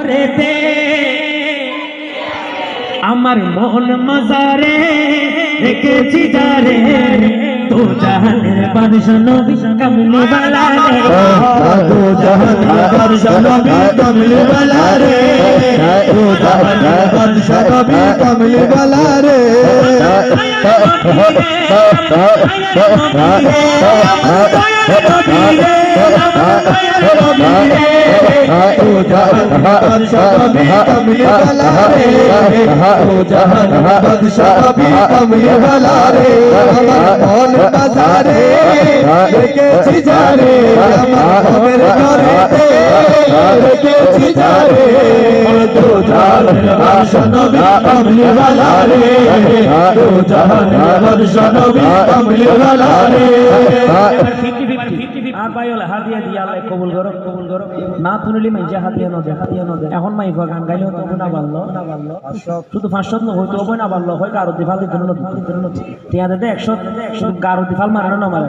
ঘরেতে আমার মন মাজারে রেখেছি যারে দো জাহানের বাদশা নবী কামলি वाला রে দো জাহানের বাদশা নবী কামলি वाला রে দো জাহানের বাদশা নবী কামলি वाला রে না তুলিলি মাই যে হাতিয়া নদে এখন মাই গান গাইলেও তো না পারলো শুধু 500 হয়তো না পারলো হয় কারো দিফাল দিতে টিয়া দে 100 গারো দিফাল মারানো না মারে